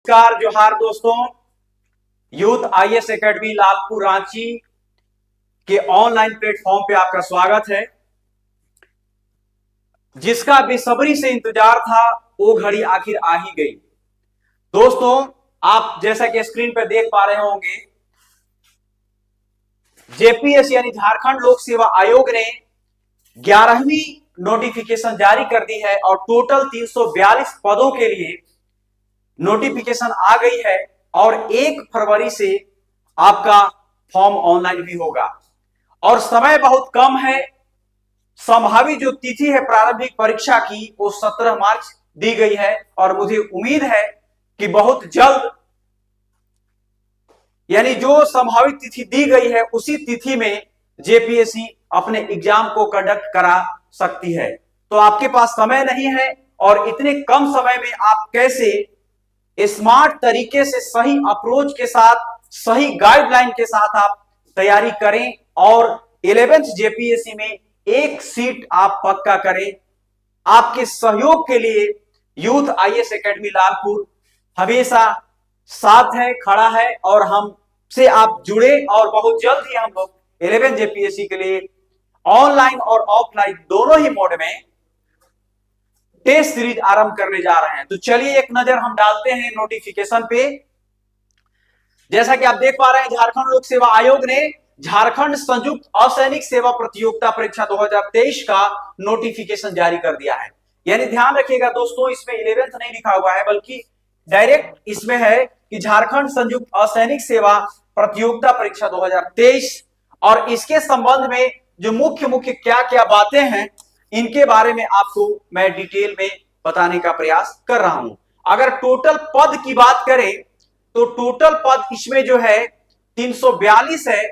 नमस्कार जोहार दोस्तों। Youth IAS academy Lalpur Ranchi के ऑनलाइन प्लेटफॉर्म पे आपका स्वागत है। जिसका बेसब्री से इंतजार था वो घड़ी आखिर आ ही गई। दोस्तों, आप जैसा कि स्क्रीन पर देख पा रहे होंगे, जेपीएससी यानी झारखंड लोक सेवा आयोग ने 11वीं नोटिफिकेशन जारी कर दी है और टोटल 342 पदों के लिए नोटिफिकेशन आ गई है और 1 फरवरी से आपका फॉर्म ऑनलाइन भी होगा और समय बहुत कम है। संभावित जो तिथि है प्रारंभिक परीक्षा की वो 17 मार्च दी गई है और मुझे उम्मीद है कि बहुत जल्द, यानी जो संभावित तिथि दी गई है उसी तिथि में जेपीएससी अपने एग्जाम को कंडक्ट करा सकती है। तो आपके पास समय नहीं है और इतने कम समय में आप कैसे स्मार्ट तरीके से सही अप्रोच के साथ, सही गाइडलाइन के साथ आप तैयारी करें और 11th जेपीएससी में 1 सीट आप पक्का करें। आपके सहयोग के लिए यूथ आईएएस एकेडमी लालपुर हमेशा साथ है, खड़ा है और हमसे आप जुड़े और बहुत जल्द ही हम लोग 11th जेपीएससी के लिए ऑनलाइन और ऑफलाइन दोनों ही मोड में टेस्ट सीरीज आरंभ करने जा रहे हैं। तो चलिए एक नजर हम डालते हैं नोटिफिकेशन पे। जैसा कि आप देख पा रहे हैं, झारखंड लोक सेवा आयोग ने झारखंड संयुक्त असैनिक सेवा प्रतियोगिता परीक्षा 2023 का नोटिफिकेशन जारी कर दिया है। यानी ध्यान रखिएगा दोस्तों, इसमें 11th नहीं लिखा हुआ है बल्कि डायरेक्ट इसमें है कि झारखंड संयुक्त असैनिक सेवा प्रतियोगिता परीक्षा 2023 और इसके संबंध में जो मुख्य क्या क्या बातें हैं इनके बारे में आपको मैं डिटेल में बताने का प्रयास कर रहा हूं। अगर टोटल पद की बात करें तो टोटल पद इसमें जो है 342 है,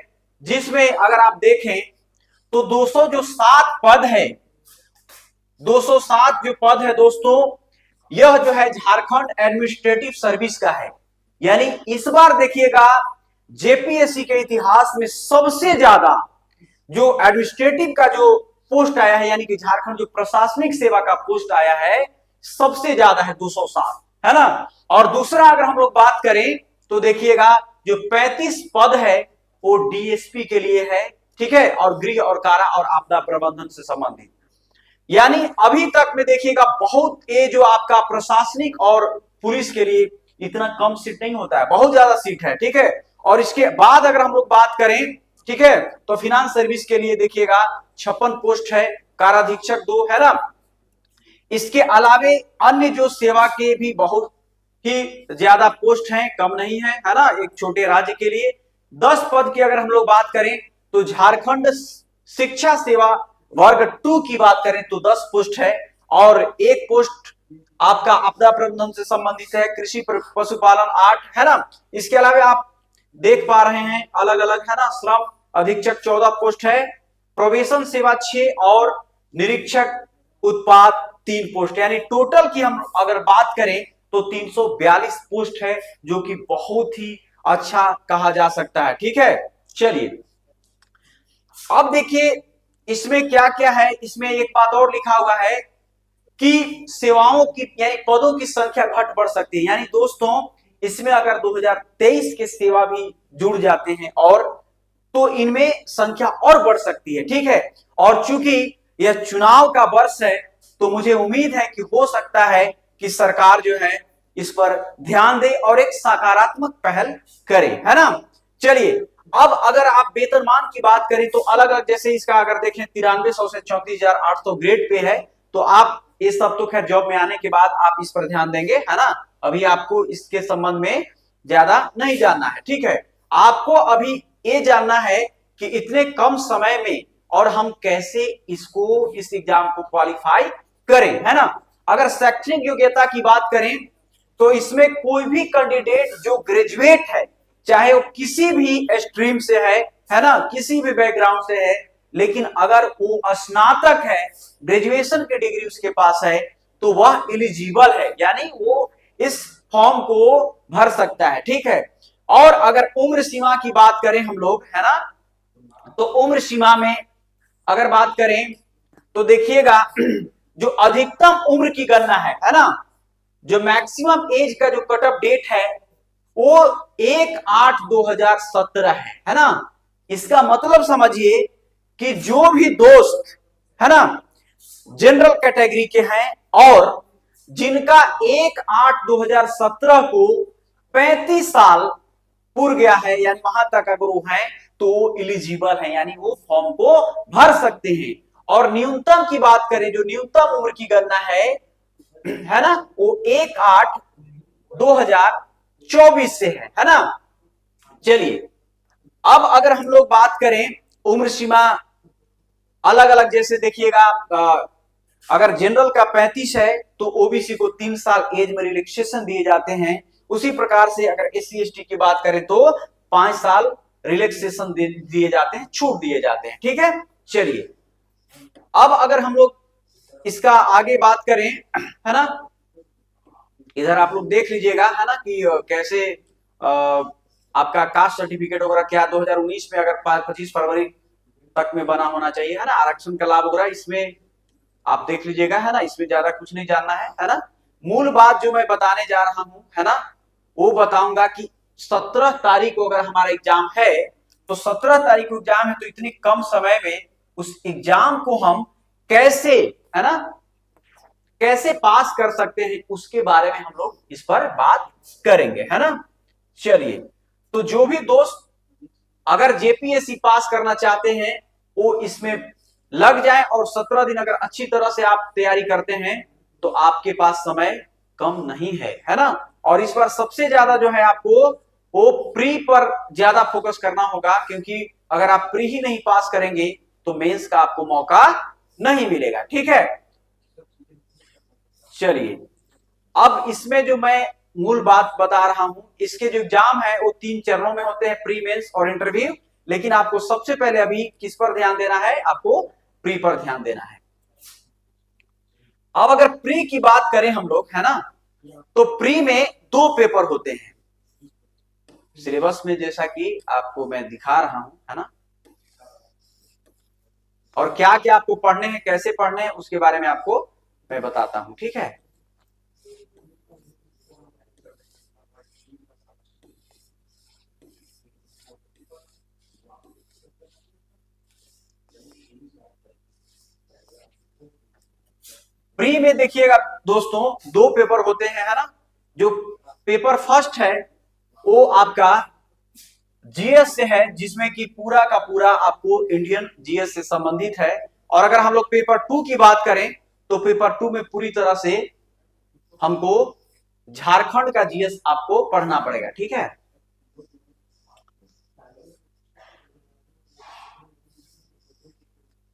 जिसमें अगर आप देखें तो 207 पद है। 207 जो पद है दोस्तों, यह जो है झारखंड एडमिनिस्ट्रेटिव सर्विस का है। यानी इस बार देखिएगा जेपीएससी के इतिहास में सबसे ज्यादा जो एडमिनिस्ट्रेटिव का जो पोस्ट आया है, यानी कि झारखंड जो प्रशासनिक सेवा का पोस्ट आया है सबसे ज्यादा है 207, है ना। और दूसरा अगर हम लोग बात करें तो देखिएगा जो 35 पद है वो डीएसपी के लिए है, ठीक है, और गृह और कारा और आपदा प्रबंधन से संबंधित। यानी अभी तक में देखिएगा बहुत ये जो आपका प्रशासनिक और पुलिस के लिए इतना कम सीट नहीं होता है, बहुत ज्यादा सीट है, ठीक है। और इसके बाद अगर हम लोग बात करें, ठीक है, तो फिनांस सर्विस के लिए देखिएगा 56 पोस्ट है, काराधीक्षक 2 है ना। इसके अलावे अन्य जो सेवा के भी बहुत ही ज्यादा पोस्ट हैं, कम नहीं है, है ना। एक छोटे राज्य के लिए 10 पद की अगर हम लोग बात करें तो झारखंड शिक्षा सेवा वर्ग 2 की बात करें तो 10 पोस्ट है और 1 पोस्ट आपका आपदा प्रबंधन से संबंधित है, कृषि पशुपालन 8 है ना। इसके अलावा आप देख पा रहे हैं अलग अलग, है ना, श्रम अधीक्षक 14 पोस्ट है, प्रोबेशन सेवा 6 और निरीक्षक उत्पाद 3 पोस्ट। यानी टोटल की हम अगर बात करें तो 342 पोस्ट है, जो कि बहुत ही अच्छा कहा जा सकता है, ठीक है। चलिए अब देखिए इसमें क्या क्या है। इसमें एक बात और लिखा हुआ है कि सेवाओं की यानी पदों की संख्या घट बढ़ सकती है। यानी दोस्तों इसमें अगर 2023 के सेवा भी जुड़ जाते हैं और तो इनमें संख्या और बढ़ सकती है, ठीक है। और चूंकि यह चुनाव का वर्ष है तो मुझे उम्मीद है कि हो सकता है कि सरकार जो है इस पर ध्यान दे और एक सकारात्मक पहल करे, है ना। चलिए अब अगर आप वेतनमान की बात करें तो अलग अलग, जैसे इसका अगर देखें 9300 से 34,800 ग्रेड पे है। तो आप ये सब तो खैर जॉब में आने के बाद आप इस पर ध्यान देंगे, है ना। अभी आपको इसके संबंध में ज्यादा नहीं जानना है, ठीक है। आपको अभी ये जानना है कि इतने कम समय में और हम कैसे इस एग्जाम को क्वालिफाई करें, है ना। अगर शैक्षणिक योग्यता की बात करें तो इसमें कोई भी कैंडिडेट जो ग्रेजुएट है, चाहे वो किसी भी स्ट्रीम से है ना, किसी भी बैकग्राउंड से है, लेकिन अगर वो स्नातक है, ग्रेजुएशन की डिग्री उसके पास है तो वह एलिजिबल है, यानी वो इस फॉर्म को भर सकता है, ठीक है। और अगर उम्र सीमा की बात करें हम लोग, है ना, तो उम्र सीमा में अगर बात करें तो देखिएगा जो अधिकतम उम्र की गणना है ना, जो मैक्सिमम एज का जो कट ऑफ डेट है वो 1/8/2017 है ना। इसका मतलब समझिए कि जो भी दोस्त है ना जनरल कैटेगरी के हैं और जिनका 1/8/2017 को 35 साल पूर गया है, यानी वहां तक अगर वो है तो इलिजिबल है, यानी वो फॉर्म को भर सकते हैं। और न्यूनतम की बात करें, जो न्यूनतम उम्र की गणना है ना, वो 1/8/2024 से है ना। चलिए अब अगर हम लोग बात करें उम्र सीमा अलग अलग, जैसे देखिएगा अगर जनरल का 35 है तो ओबीसी को 3 साल एज में रिलैक्सेशन दिए जाते हैं। उसी प्रकार से अगर एससी एसटी की बात करें तो 5 साल रिलैक्सेशन दिए जाते हैं, छूट दिए जाते हैं। ठीक है, चलिए अब अगर हम लोग इसका आगे बात करें है ना, इधर आप लोग देख लीजिएगा है ना कि कैसे आपका कास्ट सर्टिफिकेट वगैरह क्या 2019 में अगर 25 फरवरी तक में बना होना चाहिए है ना, आरक्षण का लाभ वगैरह इसमें आप देख लीजिएगा है ना। इसमें ज्यादा कुछ नहीं जानना है ना। मूल बात जो मैं बताने जा रहा हूं है ना, वो बताऊंगा कि 17 तारीख को अगर हमारा एग्जाम है तो 17 तारीख को एग्जाम है तो इतनी कम समय में उस एग्जाम को हम कैसे है ना कैसे पास कर सकते हैं उसके बारे में हम लोग इस पर बात करेंगे है ना। चलिए तो जो भी दोस्त अगर जेपीएससी पास करना चाहते हैं वो इसमें लग जाए और 17 दिन अगर अच्छी तरह से आप तैयारी करते हैं तो आपके पास समय कम नहीं है ना। और इस बार सबसे ज्यादा जो है आपको वो प्री पर ज्यादा फोकस करना होगा, क्योंकि अगर आप प्री ही नहीं पास करेंगे तो मेंस का आपको मौका नहीं मिलेगा। ठीक है, चलिए अब इसमें जो मैं मूल बात बता रहा हूं, इसके जो एग्जाम है वो 3 चरणों में होते हैं, प्री, मेंस और इंटरव्यू। लेकिन आपको सबसे पहले अभी किस पर ध्यान देना है, आपको प्री पर ध्यान देना है। अब अगर प्री की बात करें हम लोग है ना, तो प्री में 2 पेपर होते हैं सिलेबस में, जैसा कि आपको मैं दिखा रहा हूं है ना। और क्या क्या आपको पढ़ने हैं, कैसे पढ़ने हैं, उसके बारे में आपको मैं बताता हूं। ठीक है, प्री में देखिएगा दोस्तों 2 पेपर होते हैं है ना। जो पेपर फर्स्ट है वो आपका जीएस से है, जिसमें कि पूरा का पूरा आपको इंडियन जीएस से संबंधित है। और अगर हम लोग पेपर 2 की बात करें तो पेपर 2 में पूरी तरह से हमको झारखंड का जीएस आपको पढ़ना पड़ेगा। ठीक है,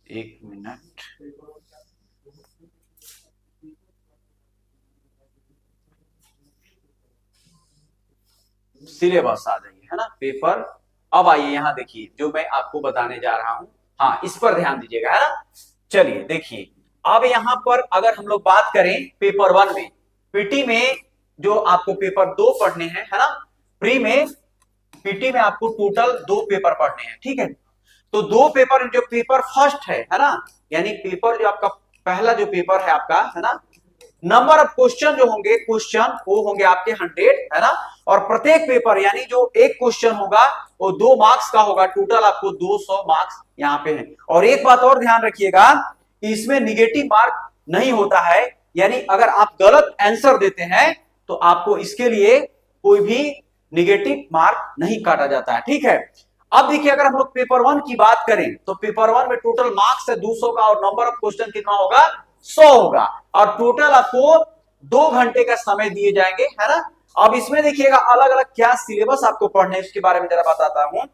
एक मिनट, सिलेबस आ जाइए है ना पेपर। अब आइए यहां देखिए जो मैं आपको बताने जा रहा हूं, हाँ इस पर ध्यान दीजिएगा है ना। चलिए देखिए अब यहां पर अगर हम लोग बात करें पेपर 1 में, पीटी में जो आपको पेपर 2 पढ़ने हैं है ना, प्री में पीटी में आपको टोटल 2 पेपर पढ़ने हैं। ठीक है, तो 2 पेपर, जो पेपर फर्स्ट है ना, यानी पेपर जो आपका पहला जो पेपर है आपका है ना, नंबर ऑफ क्वेश्चन जो होंगे, क्वेश्चन वो होंगे आपके 100 है ना। और प्रत्येक पेपर यानी जो एक क्वेश्चन होगा वो 2 मार्क्स का होगा, टोटल आपको 200 मार्क्स यहाँ पे है। और एक बात और ध्यान रखिएगा कि इसमें निगेटिव मार्क नहीं होता है, यानी अगर आप गलत आंसर देते हैं तो आपको इसके लिए कोई भी निगेटिव मार्क नहीं काटा जाता है। ठीक है, अब देखिए अगर हम लोग पेपर 1 की बात करें तो पेपर 1 में टोटल मार्क्स है 200 का और नंबर ऑफ क्वेश्चन कितना होगा, 100 होगा। और टोटल आपको 2 घंटे का समय दिए जाएंगे है ना। अब इसमें देखिएगा अलग अलग क्या सिलेबस आपको पढ़ने है, इसके बारे में जरा बताता हूं।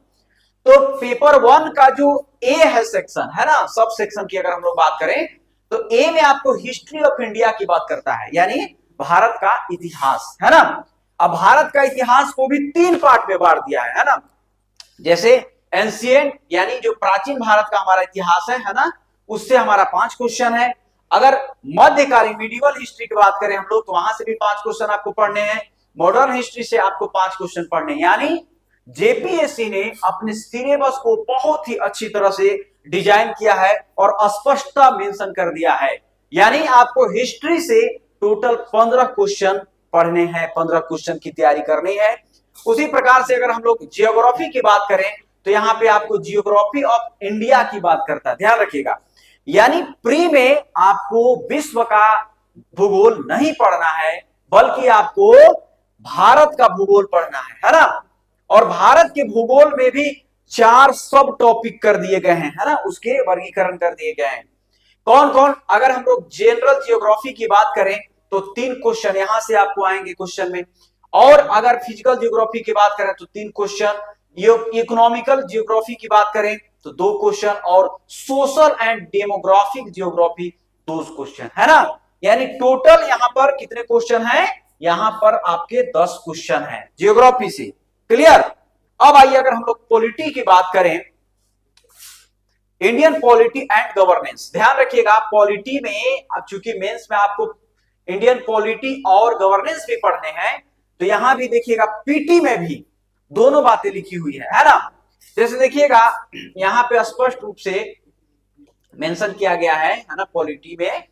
तो पेपर 1 का जो ए है सेक्शन है ना, सब सेक्शन की अगर हम लोग बात करें तो ए में आपको हिस्ट्री ऑफ इंडिया की बात करता है, यानी भारत का इतिहास है ना। अब भारत का इतिहास को भी 3 पार्ट में बांट दिया है ना। जैसे एंशिएंट यानी जो प्राचीन भारत का हमारा इतिहास है ना, उससे हमारा 5 क्वेश्चन है। अगर मध्यकालीन मीडिवल हिस्ट्री की बात करें हम लोग तो वहां से भी 5 क्वेश्चन आपको पढ़ने हैं। मॉडर्न हिस्ट्री से आपको 5 क्वेश्चन पढ़ने, यानी जेपीएससी ने अपने सिलेबस को बहुत ही अच्छी तरह से डिजाइन किया है और स्पष्टता मेंशन कर दिया है। यानी आपको हिस्ट्री से टोटल 15 क्वेश्चन पढ़ने हैं, 15 क्वेश्चन की तैयारी करनी है। उसी प्रकार से अगर हम लोग जियोग्राफी की बात करें तो यहाँ पे आपको जियोग्राफी ऑफ इंडिया की बात करता है, ध्यान रखिएगा। यानी प्री में आपको विश्व का भूगोल नहीं पढ़ना है, बल्कि आपको भारत का भूगोल पढ़ना है ना। और भारत के भूगोल में भी 4 सब टॉपिक कर दिए गए हैं, है ना, उसके वर्गीकरण कर दिए गए हैं। कौन कौन? अगर हम लोग जनरल जियोग्राफी की बात करें तो 3 क्वेश्चन यहां से आपको आएंगे क्वेश्चन में, और अगर फिजिकल जियोग्राफी की बात करें तो 3 क्वेश्चन, इकोनॉमिकल जियोग्राफी की बात करें तो 2 क्वेश्चन, और social and demographic geography 2 question, है ना। यानी टोटल यहां पर कितने क्वेश्चन हैं? यहां पर आपके 10 क्वेश्चन हैं जियोग्राफी से। क्लियर? अब आइए अगर हम लोग पॉलिटी की बात करें, इंडियन पॉलिटी एंड गवर्नेंस, ध्यान रखिएगा पॉलिटी में, अब चूंकि मेंस में आपको इंडियन पॉलिटी और गवर्नेंस भी पढ़ने हैं, तो यहां भी देखिएगा पीटी में भी दोनों बातें लिखी हुई है ना। जैसे देखिएगा यहां पे स्पष्ट रूप से मेंशन किया गया है ना, पॉलिटी में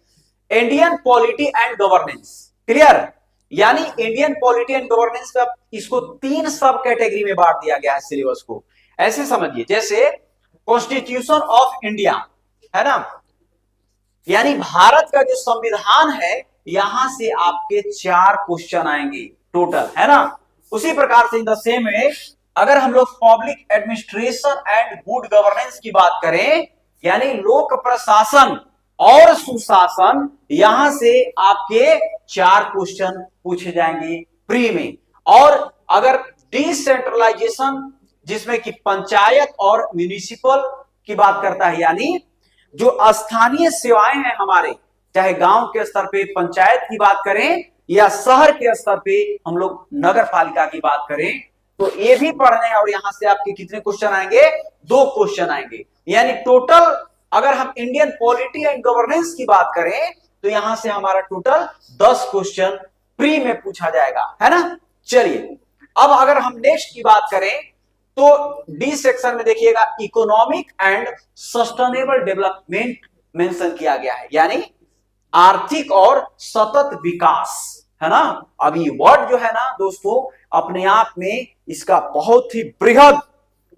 Indian polity and governance. Clear? यानी इंडियन पॉलिटी एंड गवर्नेंस का इसको 3 सब कैटेगरी में बांट दिया गया है सिलेबस को। ऐसे समझिए, जैसे कॉन्स्टिट्यूशन ऑफ इंडिया, है ना, यानी भारत का जो संविधान है, यहां से आपके 4 क्वेश्चन आएंगे टोटल, है ना। उसी प्रकार से इन द सेम वे अगर हम लोग public administration and good governance की बात करें, यानी लोक प्रशासन और सुशासन, यहां से आपके 4 क्वेश्चन पूछे जाएंगे प्री में। और अगर डिसेंट्रलाइजेशन, जिसमें कि पंचायत और म्युनिसिपल की बात करता है, यानी जो स्थानीय सेवाएं हैं हमारे, चाहे गांव के स्तर पे पंचायत की बात करें या शहर के स्तर पे हम लोग नगर पालिका की बात करें, तो ये भी पढ़ने हैं। और यहां से आपके कितने क्वेश्चन आएंगे? 2 क्वेश्चन आएंगे। यानी टोटल अगर हम इंडियन पॉलिटी एंड गवर्नेंस की बात करें तो यहां से हमारा टोटल 10 क्वेश्चन प्री में पूछा जाएगा, है ना। चलिए अब अगर हम नेक्स्ट की बात करें तो डी सेक्शन में देखिएगा economic and sustainable development mention किया गया है, यानी आर्थिक और सतत विकास, है ना। अब ये वर्ड जो है ना दोस्तों, अपने आप में इसका बहुत ही बृहद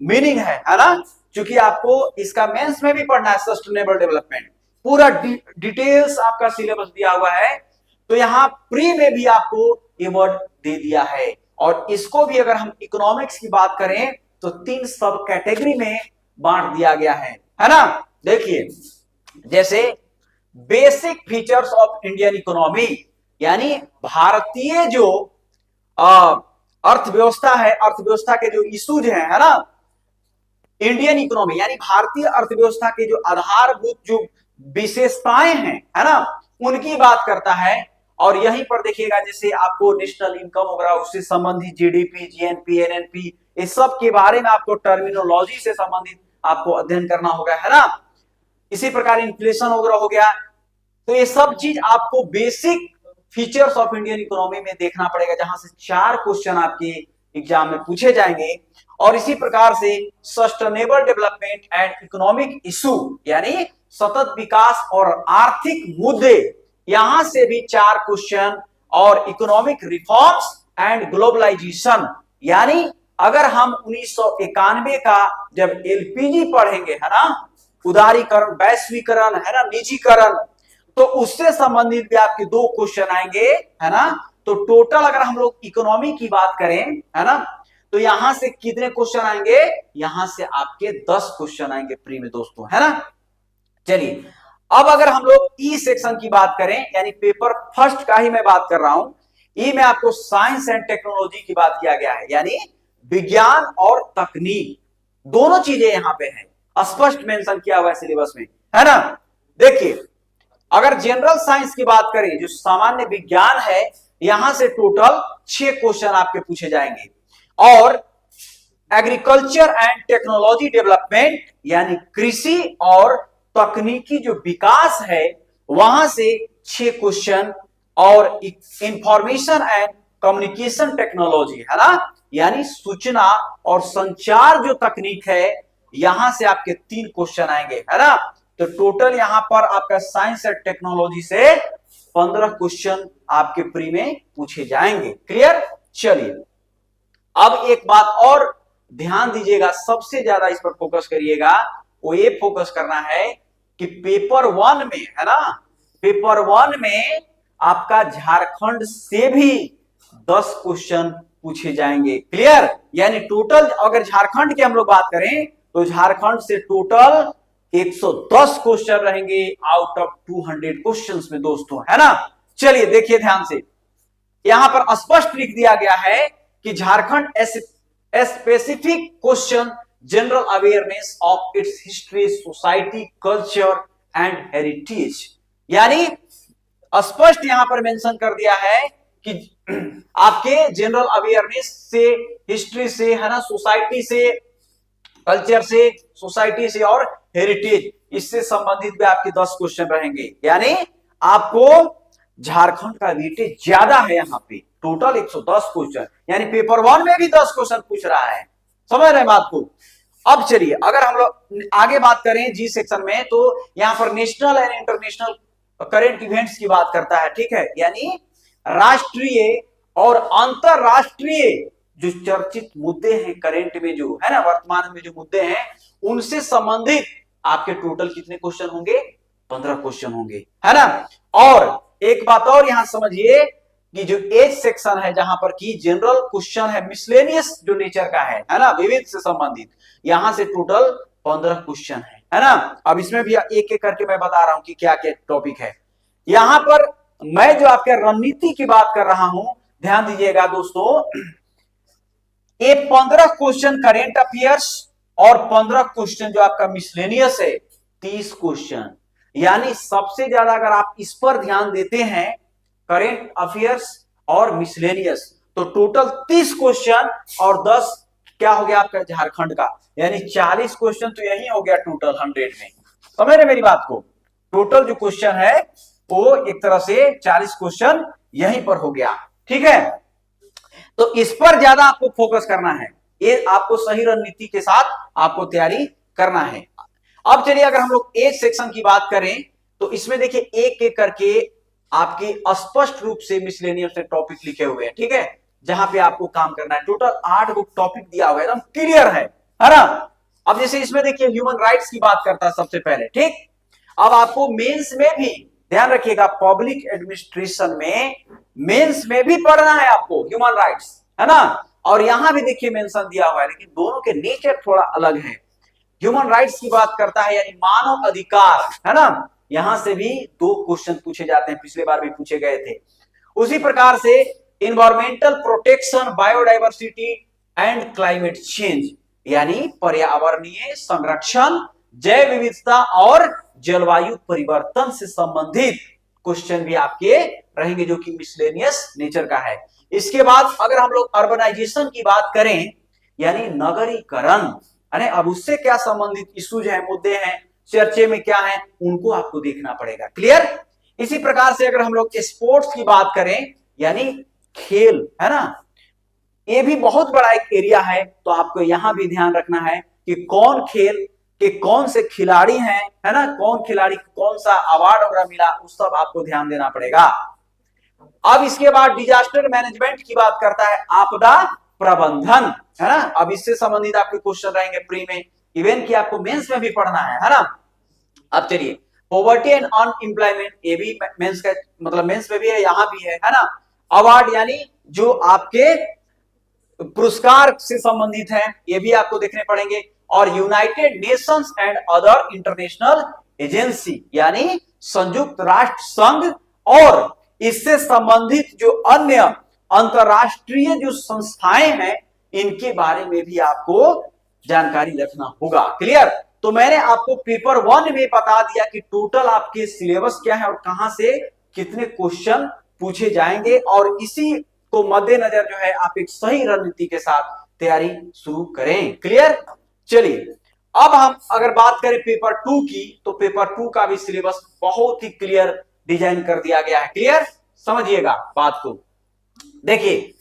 मीनिंग है ना, क्योंकि आपको इसका मेंस में भी पढ़ना है। सस्टेनेबल डेवलपमेंट पूरा डिटेल्स आपका सिलेबस दिया हुआ है, तो यहां प्री में भी आपको ये वर्ड दे दिया है। और इसको भी अगर हम इकोनॉमिक्स की बात करें तो 3 सब कैटेगरी में बांट दिया गया है ना। देखिए जैसे basic features of Indian economy, यानी भारतीय जो अर्थव्यवस्था है, अर्थव्यवस्था के जो इश्यूज हैं, है ना, इंडियन इकोनॉमी यानी भारतीय अर्थव्यवस्था के जो आधारभूत जो विशेषताएं हैं, है ना, उनकी बात करता है। और यहीं पर देखिएगा जैसे आपको नेशनल इनकम वगैरह उससे संबंधित जीडीपी, जीएनपी, एनएनपी, इस सब के बारे में आपको टर्मिनोलॉजी से संबंधित आपको अध्ययन करना होगा, है ना। इसी प्रकार इन्फ्लेशन वगैरह हो गया, तो ये सब चीज आपको basic features of Indian economy में देखना पड़ेगा, जहां से 4 क्वेश्चन आपके एग्जाम में पूछे जाएंगे। और इसी प्रकार से sustainable development and economic issue, यानी सतत विकास और आर्थिक मुद्दे, यहां से भी 4 क्वेश्चन। और इकोनॉमिक रिफॉर्म्स एंड ग्लोबलाइजेशन, यानी अगर हम 1991 का जब एलपीजी पढ़ेंगे, है ना, उदारीकरण, वैश्वीकरण, है ना, निजीकरण, तो उससे संबंधित भी आपके 2 क्वेश्चन आएंगे, है ना। तो टोटल अगर हम लोग इकोनॉमी की बात करें, है ना, तो यहां से कितने क्वेश्चन आएंगे? यहां से आपके 10 क्वेश्चन आएंगे प्री में दोस्तों, है ना। चलिए अब अगर हम लोग ई सेक्शन की बात करें, यानी पेपर फर्स्ट का ही मैं बात कर रहा हूं, ई में आपको साइंस एंड टेक्नोलॉजी की बात किया गया है, यानी विज्ञान और तकनीक, दोनों चीजें यहां पे हैं, स्पष्ट मेंशन किया हुआ है सिलेबस में, है ना। देखिए अगर जनरल साइंस की बात करें, जो सामान्य विज्ञान है, यहां से टोटल 6 क्वेश्चन आपके पूछे जाएंगे। और एग्रीकल्चर एंड टेक्नोलॉजी डेवलपमेंट, यानी कृषि और तकनीकी जो विकास है, वहां से 6 क्वेश्चन। और इंफॉर्मेशन एंड कम्युनिकेशन टेक्नोलॉजी, है ना, यानी सूचना और संचार जो तकनीक है, यहां से आपके 3 क्वेश्चन आएंगे, है ना। तो टोटल यहां पर आपका साइंस एंड टेक्नोलॉजी से 15 क्वेश्चन आपके प्री में पूछे जाएंगे। क्लियर? चलिए अब एक बात और ध्यान दीजिएगा, सबसे ज्यादा इस पर फोकस करिएगा, वो ये फोकस करना है कि पेपर 1 में, है ना, पेपर 1 में आपका झारखंड से भी 10 क्वेश्चन पूछे जाएंगे। क्लियर? यानी टोटल अगर झारखंड की हम लोग बात करें तो झारखंड से टोटल 110 क्वेश्चन रहेंगे आउट ऑफ 200 क्वेश्चंस में दोस्तों, है ना। चलिए देखिए ध्यान से, यहां पर स्पष्ट लिख दिया गया है कि Jharkhand specific question general awareness of its history, society, culture and heritage. यानी स्पष्ट यहां पर मेंशन कर दिया है कि आपके जनरल अवेयरनेस से, हिस्ट्री से, है ना, सोसाइटी से, कल्चर से, सोसाइटी से और हेरिटेज, इससे संबंधित भी आपके 10 क्वेश्चन रहेंगे। यानी आपको झारखंड का वेटेज ज्यादा है यहां पे, टोटल 110 क्वेश्चन, यानी पेपर 1 में भी 10 क्वेश्चन पूछ रहा है। समझ रहे हैं बात को? अब चलिए अगर हम लोग आगे बात करें जी सेक्शन में, तो यहां पर national and international current events की बात करता है। ठीक है? यानी राष्ट्रीय और अंतरराष्ट्रीय जो चर्चित मुद्दे हैं करेंट में, जो है ना, वर्तमान में जो मुद्दे हैं, उनसे संबंधित आपके टोटल कितने क्वेश्चन होंगे? 15 क्वेश्चन होंगे, है ना। और एक बात और यहां समझिए कि जो एज सेक्शन है, जहां पर की जनरल क्वेश्चन है, मिसलेनियस जो नेचर का है ना, विविध से संबंधित, यहां से टोटल 15 क्वेश्चन है ना। अब इसमें भी एक एक करके मैं बता रहा हूं कि क्या क्या टॉपिक है। यहां पर मैं जो आपके रणनीति की बात कर रहा हूं, ध्यान दीजिएगा दोस्तों, ये 15 क्वेश्चन करेंट अफेयर्स और 15 क्वेश्चन जो आपका मिसलेनियस है, 30 क्वेश्चन। यानी सबसे ज्यादा अगर आप इस पर ध्यान देते हैं, करेंट अफेयर्स और मिसलेनियस, तो टोटल 30 क्वेश्चन और 10 क्या हो गया आपका झारखंड का, यानी 40 क्वेश्चन तो यही हो गया टोटल 100 में। समझ रहे मेरी बात को? टोटल जो क्वेश्चन है वो एक तरह से 40 क्वेश्चन यहीं पर हो गया। ठीक है? तो इस पर ज्यादा आपको फोकस करना है, ये आपको सही रणनीति के साथ आपको तैयारी करना है। अब चलिए अगर हम लोग एज सेक्शन की बात करें, तो इसमें देखिए एक एक करके आपकी स्पष्ट रूप से मिसलेनियस से टॉपिक लिखे हुए हैं। ठीक है? जहां पे आपको काम करना है, टोटल 8 गो टॉपिक दिया हुआ है, एकदम क्लियर है ना। अब जैसे इसमें देखिए ह्यूमन राइट्स की बात करता है सबसे पहले। ठीक? अब आपको मेंस में भी ध्यान रखिएगा, पब्लिक एडमिनिस्ट्रेशन में मेंस में भी पढ़ना है आपको ह्यूमन राइट्स, है ना। और यहां भी देखिए मेंशन दिया हुआ है, लेकिन दोनों के नेचर थोड़ा अलग है। ह्यूमन राइट्स की बात करता है यानी मानव अधिकार, है ना, यहां से भी 2 क्वेश्चन पूछे जाते हैं, पिछले बार भी पूछे गए थे। उसी प्रकार से environmental protection, biodiversity and climate change, यानी पर्यावरणीय संरक्षण, जैव विविधता और जलवायु परिवर्तन से संबंधित क्वेश्चन भी आपके रहेंगे, जो कि मिसलेनियस नेचर का है। इसके बाद अगर हम लोग अर्बनाइजेशन की बात करें, यानी नगरीकरण, अब उससे क्या संबंधित इश्यूज हैं, मुद्दे हैं, चर्चे में क्या है, उनको आपको देखना पड़ेगा। क्लियर? इसी प्रकार से अगर हम लोग स्पोर्ट्स की बात करें, यानी खेल, है ना, ये भी बहुत बड़ा एक एरिया है, तो आपको यहां भी ध्यान रखना है कि कौन खेल के कौन से खिलाड़ी हैं, है ना, कौन खिलाड़ी कौन सा अवार्ड वगैरह मिला, उस सब आपको ध्यान देना पड़ेगा। अब इसके बाद डिजास्टर मैनेजमेंट की बात करता है, आपदा प्रबंधन, है ना। अब इससे संबंधित आपके क्वेश्चन रहेंगे प्री में, इवन कि आपको मेंस में भी पढ़ना है ना। अब चलिए पॉवर्टी एंड अनएम्प्लॉयमेंट, ये भी मेंस का मतलब मेंस में भी है, यहां भी है ना। अवार्ड यानी जो आपके पुरस्कार से संबंधित हैं, ये भी आपको देखने पड़ेंगे। और United Nations and other international agency, यानी संयुक्त राष्ट्र संघ और इससे संबंधित जो अन्य अंतरराष्ट्रीय जो संस्थाएं हैं, इनके बारे में भी आपको जानकारी रखना होगा। क्लियर? तो मैंने आपको पेपर 1 में बता दिया कि टोटल आपके सिलेबस क्या है और कहां से कितने क्वेश्चन पूछे जाएंगे, और इसी को मद्देनजर जो है आप एक सही रणनीति के साथ तैयारी शुरू करें। क्लियर? चलिए अब हम अगर बात करें पेपर 2 की, तो पेपर 2 का भी सिलेबस बहुत ही क्लियर डिजाइन कर दिया गया है। क्लियर? समझिएगा बात को। देखिए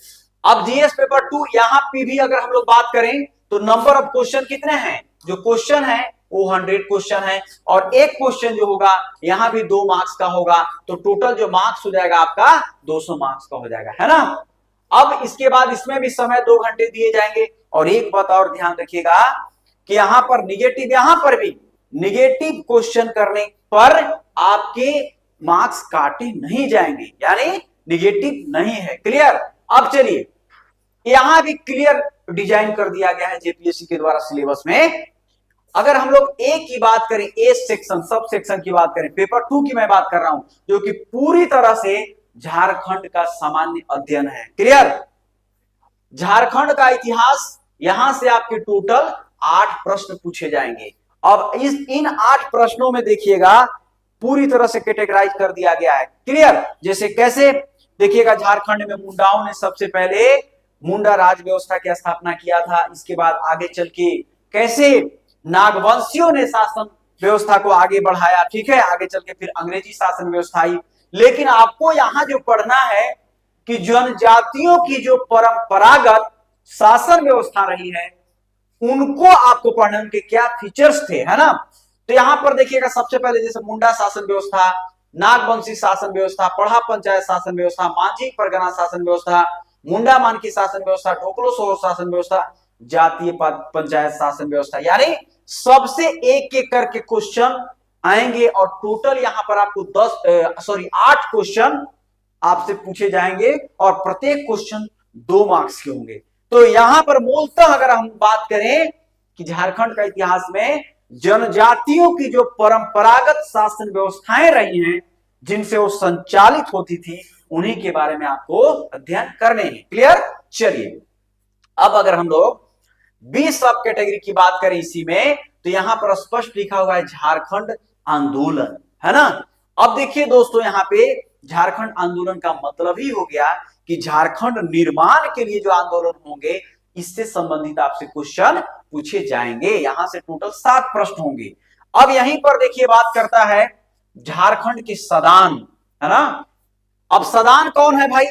अब जीएस पेपर 2, यहां पे भी अगर हम लोग बात करें तो नंबर ऑफ क्वेश्चन कितने हैं, जो क्वेश्चन है वो 100 क्वेश्चन है, और एक क्वेश्चन जो होगा यहाँ भी 2 मार्क्स का होगा, तो टोटल जो मार्क्स हो जाएगा आपका 200 मार्क्स का हो जाएगा, है ना। अब इसके बाद इसमें भी समय 2 घंटे दिए जाएंगे। और एक बात और ध्यान रखिएगा कि यहां पर निगेटिव, यहां पर भी निगेटिव क्वेश्चन करने पर आपके मार्क्स काटे नहीं जाएंगे, यानी निगेटिव नहीं है। क्लियर। अब चलिए, यहां भी क्लियर डिजाइन कर दिया गया है जेपीएससी के द्वारा सिलेबस में। अगर हम लोग ए की बात करें, ए सेक्शन, सब सेक्शन की बात करें, पेपर 2 की मैं बात कर रहा हूं, जो कि पूरी तरह से झारखंड का सामान्य अध्ययन है। क्लियर। झारखंड का इतिहास, यहां से आपके टोटल 8 प्रश्न पूछे जाएंगे। अब इन 8 प्रश्नों में देखिएगा पूरी तरह से कैटेगराइज कर दिया गया है। क्लियर। जैसे कैसे, देखिएगा झारखंड में मुंडाओं ने सबसे पहले मुंडा राज व्यवस्था की स्थापना किया था। इसके बाद आगे चल के कैसे नागवंशियों ने शासन व्यवस्था को आगे बढ़ाया, ठीक है। आगे चल के फिर अंग्रेजी शासन व्यवस्था आई। लेकिन आपको यहां जो पढ़ना है कि जनजातियों की जो परंपरागत शासन व्यवस्था रही है, उनको आपको पढ़ना, उनके क्या फीचर्स थे, है ना। तो यहां पर देखिएगा सबसे पहले जैसे मुंडा शासन व्यवस्था, नागवंशी शासन व्यवस्था, पढ़ा पंचायत शासन व्यवस्था, मांझी परगना शासन व्यवस्था, मुंडा मानकी शासन व्यवस्था, ढोकलो सोहो शासन व्यवस्था, जातीय पंचायत शासन व्यवस्था, यानी सबसे एक एक करके क्वेश्चन आएंगे। और टोटल यहां पर आपको 8 क्वेश्चन आपसे पूछे जाएंगे, और प्रत्येक क्वेश्चन 2 मार्क्स के होंगे। तो यहां पर मूलतः अगर हम बात करें कि झारखंड का इतिहास में जनजातियों की जो परंपरागत शासन व्यवस्थाएं रही हैं, जिनसे वो संचालित होती थी, उन्हीं के बारे में आपको अध्ययन करने हैं। क्लियर। चलिए, अब अगर हम लोग 20 सब कैटेगरी की बात करें इसी में, तो यहां पर स्पष्ट लिखा हुआ है झारखंड आंदोलन, है ना। अब देखिए दोस्तों, यहां पे झारखंड आंदोलन का मतलब ही हो गया कि झारखंड निर्माण के लिए जो आंदोलन होंगे, इससे संबंधित आपसे क्वेश्चन पूछे जाएंगे। यहां से टोटल 7 प्रश्न होंगे। अब यहीं पर देखिए बात करता है झारखंड के सदान, है ना। अब सदान कौन है भाई?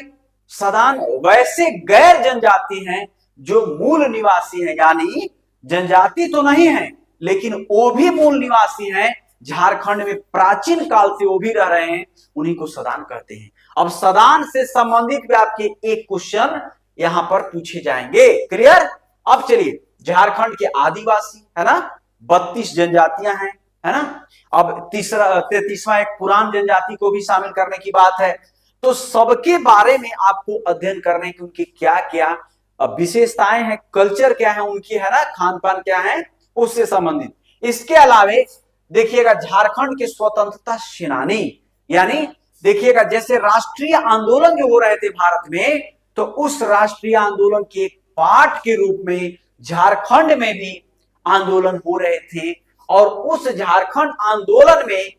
सदान वैसे गैर जनजाति हैं जो मूल निवासी हैं, यानी जनजाति तो नहीं है लेकिन वो भी मूल निवासी हैं, झारखंड में प्राचीन काल से वो भी रह रहे हैं, उन्हीं को सदान कहते हैं। अब सदान से संबंधित भी आपके एक क्वेश्चन यहां पर पूछे जाएंगे। क्लियर। अब चलिए, झारखंड के आदिवासी, है ना, 32 जनजातियां हैं, है ना। अब 33वां एक पुरान जनजाति को भी शामिल करने की बात है। तो सबके बारे में आपको अध्ययन करने की उनकी क्या क्या विशेषताएं हैं, कल्चर क्या है उनकी, है ना, खान पान क्या है, उससे संबंधित। इसके अलावे देखिएगा झारखंड के स्वतंत्रता सेनानी, यानी देखिएगा जैसे राष्ट्रीय आंदोलन जो हो रहे थे भारत में, तो उस राष्ट्रीय आंदोलन के एक पार्ट के रूप में झारखंड में भी आंदोलन हो रहे थे, और उस झारखंड आंदोलन में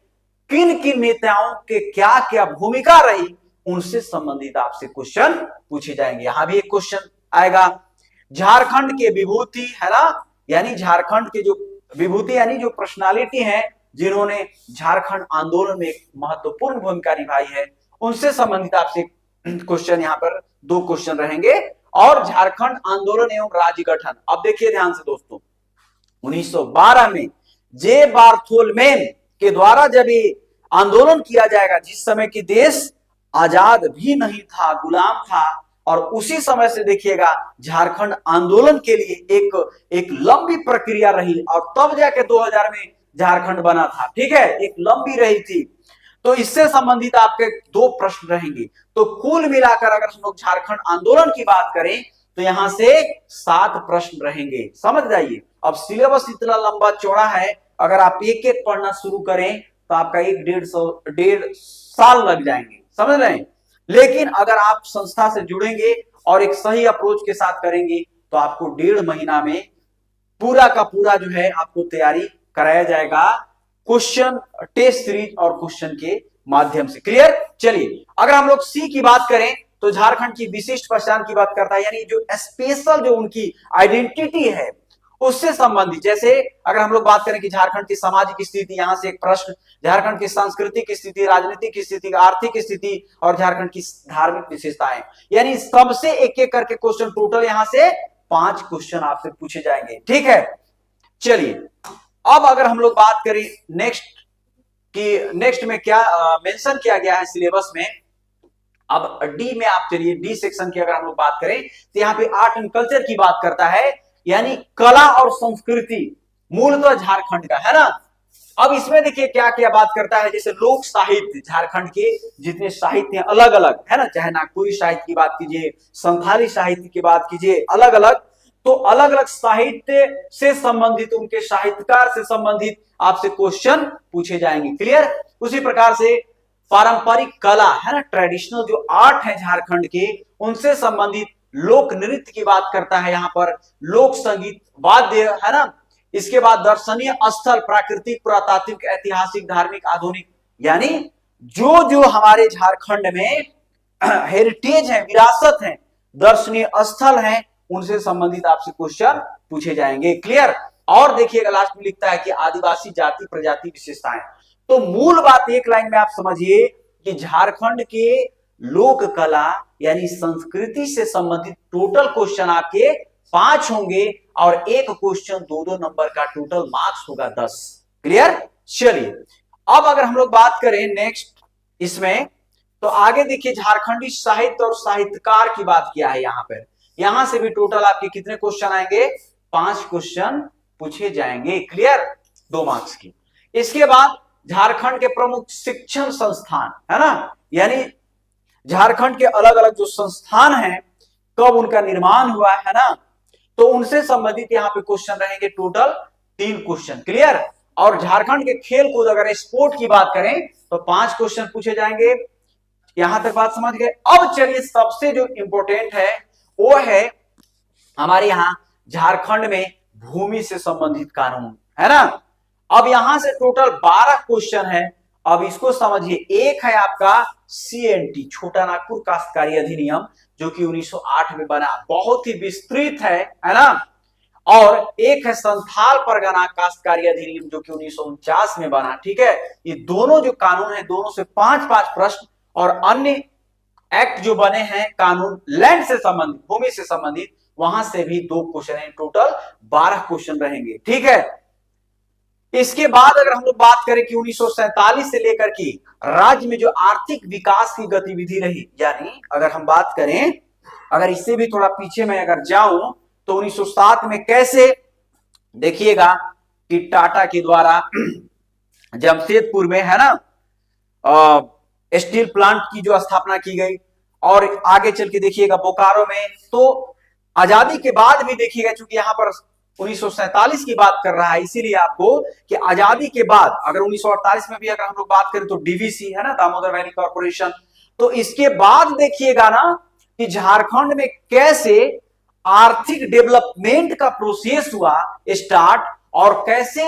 किन किन नेताओं के क्या क्या भूमिका रही, उनसे संबंधित आपसे क्वेश्चन पूछे जाएंगे। यहां भी एक क्वेश्चन आएगा। झारखंड के विभूति, है ना, यानी झारखंड के जो विभूति यानी जो पर्सनालिटी है जिन्होंने झारखंड आंदोलन में एक महत्वपूर्ण भूमिका निभाई है, उनसे संबंधित आपसे क्वेश्चन यहां पर 2 क्वेश्चन रहेंगे। और झारखंड आंदोलन एवं राज्य गठन, अब देखिए ध्यान से दोस्तों, 1912 में जे बार्थोलोमेव के द्वारा जब ये आंदोलन किया जाएगा, जिस समय की देश आजाद भी नहीं था, गुलाम था, और उसी समय से देखिएगा झारखंड आंदोलन के लिए एक लंबी प्रक्रिया रही, और तब जाके 2000 में झारखंड बना था, ठीक है, एक लंबी रही थी। तो इससे संबंधित आपके 2 प्रश्न रहेंगे। तो कुल मिलाकर अगर हम लोग झारखंड आंदोलन की बात करें तो यहां से 7 प्रश्न रहेंगे, समझ जाइए। अब सिलेबस इतना लंबा चौड़ा है, अगर आप एक एक पढ़ना शुरू करें तो आपका 1-1.5 साल लग जाएंगे, समझ रहे हैं। लेकिन अगर आप संस्था से जुड़ेंगे और एक सही अप्रोच के साथ करेंगे तो आपको 1.5 महीना में पूरा का पूरा जो है आपको तैयारी कराया जाएगा, क्वेश्चन टेस्ट सीरीज और क्वेश्चन के माध्यम से। क्लियर। चलिए, अगर हम लोग सी की बात करें तो झारखंड की विशिष्ट पहचान की बात करता है, यानी जो स्पेशल जो उनकी आइडेंटिटी है उससे संबंधित। जैसे अगर हम लोग बात करें कि झारखंड की सामाजिक स्थिति, यहां से एक प्रश्न, झारखंड की सांस्कृतिक स्थिति, राजनीतिक स्थिति, आर्थिक स्थिति, और झारखंड की धार्मिक विशेषताएं, यानी सबसे एक एक करके क्वेश्चन, टोटल यहां से 5 क्वेश्चन आपसे पूछे जाएंगे, ठीक है। चलिए, अब अगर हम लोग बात करें नेक्स्ट में क्या मेंशन किया गया है सिलेबस में। अब डी में आप चलिए, डी सेक्शन की अगर हम लोग बात करें तो यहाँ पे आर्ट एंड कल्चर की बात करता है, यानी कला और संस्कृति मूलतः झारखंड का है ना। अब इसमें देखिए क्या क्या बात करता है, जैसे लोक साहित्य, झारखंड के जितने साहित्य हैं अलग अलग है ना, चाहे नागपुरी साहित्य की बात कीजिए, संथाली साहित्य की बात कीजिए, अलग अलग, तो अलग अलग साहित्य से संबंधित, उनके साहित्यकार से संबंधित आपसे क्वेश्चन पूछे जाएंगे। क्लियर। उसी प्रकार से पारंपरिक कला है ना, ट्रेडिशनल जो आर्ट है झारखंड के, उनसे संबंधित लोक नृत्य की बात करता है यहाँ पर, लोक संगीत, वाद्य है ना। इसके बाद दर्शनीय स्थल, प्राकृतिक, पुरातात्विक, ऐतिहासिक, धार्मिक, आधुनिक, यानी जो जो हमारे झारखंड में हेरिटेज है, विरासत है, दर्शनीय स्थल है, उनसे संबंधित आपसे क्वेश्चन पूछे जाएंगे। क्लियर। और देखिएगा लास्ट में लिखता है कि आदिवासी जाति प्रजाति विशेषताएं। तो मूल बात एक लाइन में आप समझिए कि झारखंड के लोक कला यानी संस्कृति से संबंधित टोटल क्वेश्चन आपके 5 होंगे और एक क्वेश्चन 2-2 नंबर का, टोटल मार्क्स होगा 10। क्लियर। चलिए अब अगर हम लोग बात करें नेक्स्ट इसमें, तो आगे देखिए झारखंडी साहित्य और साहित्यकार की बात किया है यहाँ पर। यहां से भी टोटल आपके कितने क्वेश्चन आएंगे, 5 क्वेश्चन पूछे जाएंगे। क्लियर, 2 मार्क्स की। इसके बाद झारखंड के प्रमुख शिक्षण संस्थान है ना, यानी झारखंड के अलग अलग जो संस्थान हैं, कब उनका निर्माण हुआ है ना, तो उनसे संबंधित यहाँ पे क्वेश्चन रहेंगे, टोटल 3 क्वेश्चन। क्लियर। और झारखंड के खेल कूद, अगर स्पोर्ट की बात करें तो 5 क्वेश्चन पूछे जाएंगे। यहां तक बात समझ गए। अब चलिए सबसे जो इंपॉर्टेंट है वो है हमारे यहाँ झारखंड में भूमि से संबंधित कानून है ना। अब यहां से टोटल 12 क्वेश्चन है। अब इसको समझिए, एक है आपका CNT, छोटा नागपुर काश्तकारी अधिनियम, जो कि 1908 में बना, बहुत ही विस्तृत है ना। और एक है संथाल परगना काश्तकारी अधिनियम, जो कि 1949 में बना। ठीक है, ये दोनों जो कानून है, दोनों से 5-5 प्रश्न, और अन्य एक्ट जो बने हैं कानून लैंड से संबंधित, भूमि से संबंधित, वहां से भी 2 क्वेश्चन है, टोटल 12 क्वेश्चन रहेंगे। ठीक है। इसके बाद अगर हम लोग बात करें कि 1947 से लेकर के राज्य में जो आर्थिक विकास की गतिविधि रही, यानी अगर हम बात करें, अगर इससे भी थोड़ा पीछे में अगर जाऊं तो 1907 में कैसे, देखिएगा कि टाटा के द्वारा जमशेदपुर में है ना स्टील प्लांट की जो स्थापना की गई, और आगे चल के देखिएगा बोकारो में। तो आजादी के बाद भी देखिएगा, चूंकि यहां पर 1947 की बात कर रहा है, इसीलिए आपको कि आजादी के बाद अगर 1948 में भी अगर हम लोग बात करें तो DVC है ना, दामोदर वैली कॉर्पोरेशन। तो इसके बाद देखिएगा ना कि झारखंड में कैसे आर्थिक डेवलपमेंट का प्रोसेस हुआ स्टार्ट, और कैसे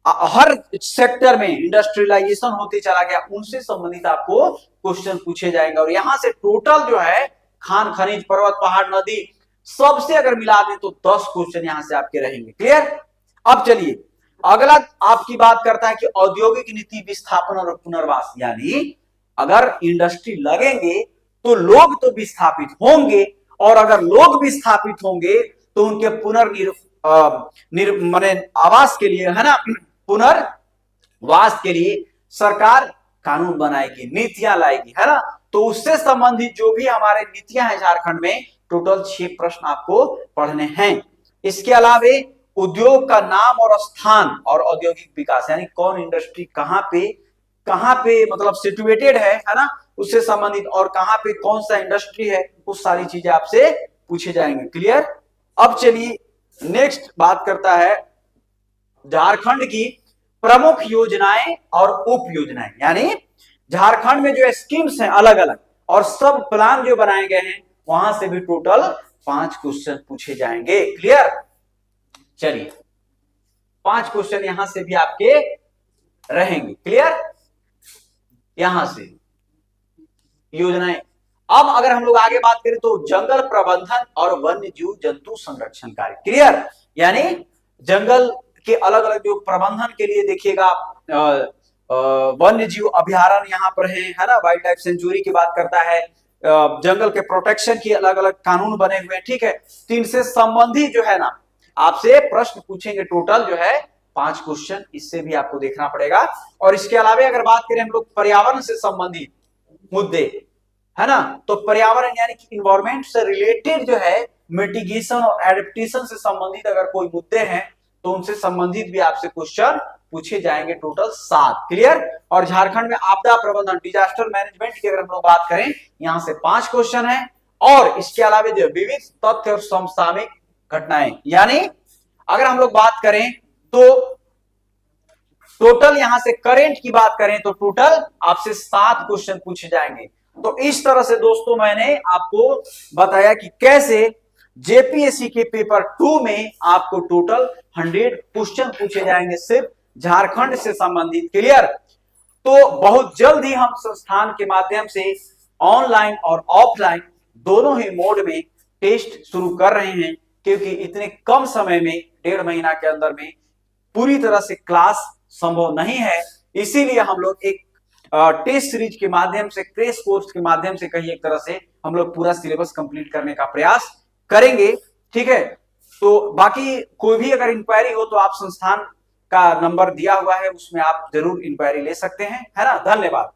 हर सेक्टर में इंडस्ट्रियलाइजेशन होते चला गया, उनसे संबंधित आपको क्वेश्चन पूछे जाएंगे। और यहां से टोटल जो है खान खनिज, पर्वत, पहाड़, नदी, सबसे अगर मिला दें तो 10 क्वेश्चन यहां से आपके रहेंगे। क्लियर। अब चलिए अगला आपकी बात करता है कि औद्योगिक नीति, विस्थापन और पुनर्वास, यानी अगर इंडस्ट्री लगेंगे तो लोग तो विस्थापित होंगे, और अगर लोग विस्थापित होंगे तो उनके माने आवास के लिए है ना, पुनर्वास के लिए सरकार कानून बनाएगी, नीतियां लाएगी है ना। तो उससे संबंधित जो भी हमारे नीतियां हैं झारखंड में, टोटल 6 प्रश्न आपको पढ़ने हैं। इसके अलावा उद्योग का नाम और स्थान और औद्योगिक विकास, यानी कौन इंडस्ट्री कहां पे मतलब सिचुएटेड है ना, उससे संबंधित, और कहां पे कौन सा इंडस्ट्री है, वो सारी चीजें आपसे पूछे जाएंगे। क्लियर। अब चलिए नेक्स्ट बात करता है झारखंड की प्रमुख योजनाएं और उप योजनाएं, यानी झारखंड में जो स्कीम्स हैं अलग अलग, और सब प्लान जो बनाए गए हैं, वहां से भी टोटल 5 क्वेश्चन पूछे जाएंगे। क्लियर। चलिए 5 क्वेश्चन यहां से भी आपके रहेंगे। क्लियर। यहां से योजनाएं। अब अगर हम लोग आगे बात करें तो जंगल प्रबंधन और वन्य जीव जंतु संरक्षण कार्य। क्लियर। यानी जंगल के अलग अलग जो प्रबंधन के लिए देखिएगा, वन्य जीव अभ्यारण्य यहाँ पर है ना, वाइल्ड लाइफ सेंचुरी की बात करता है, जंगल के प्रोटेक्शन की अलग अलग कानून बने हुए हैं। ठीक है। तो इनसे संबंधित जो है ना आपसे प्रश्न पूछेंगे, टोटल जो है 5 क्वेश्चन, इससे भी आपको देखना पड़ेगा। और इसके अलावा अगर बात करें हम लोग पर्यावरण से संबंधित मुद्दे, है ना, तो पर्यावरण यानी कि इन्वायरमेंट से रिलेटेड जो है मिटिगेशन और एडेप्टेशन से संबंधित अगर कोई मुद्दे हैं तो उनसे संबंधित भी आपसे क्वेश्चन पूछे जाएंगे, टोटल 7। क्लियर। और झारखंड में आपदा प्रबंधन, डिजास्टर मैनेजमेंट की अगर हम लोग बात करें, यहां से 5 क्वेश्चन है। और इसके अलावा जो विविध तथ्य और समसामयिक घटनाएं, यानी अगर हम लोग बात करें तो टोटल यहां से करंट की बात करें तो टोटल आपसे 7 क्वेश्चन पूछे जाएंगे। तो इस तरह से दोस्तों मैंने आपको बताया कि कैसे जेपीएससी के पेपर 2 में आपको टोटल 100 क्वेश्चन पूछे जाएंगे सिर्फ झारखंड से संबंधित। क्लियर। तो बहुत जल्द ही हम संस्थान के माध्यम से ऑनलाइन और ऑफलाइन दोनों ही मोड में टेस्ट शुरू कर रहे हैं, क्योंकि इतने कम समय में 1.5 महीना के अंदर में पूरी तरह से क्लास संभव नहीं है। इसीलिए हम लोग एक टेस्ट सीरीज के माध्यम से, क्रैश कोर्स के माध्यम से कहीं एक तरह से हम लोग पूरा सिलेबस कंप्लीट करने का प्रयास करेंगे। ठीक है। तो बाकी कोई भी अगर इंक्वायरी हो तो आप संस्थान का नंबर दिया हुआ है, उसमें आप जरूर इंक्वायरी ले सकते हैं, है ना। धन्यवाद।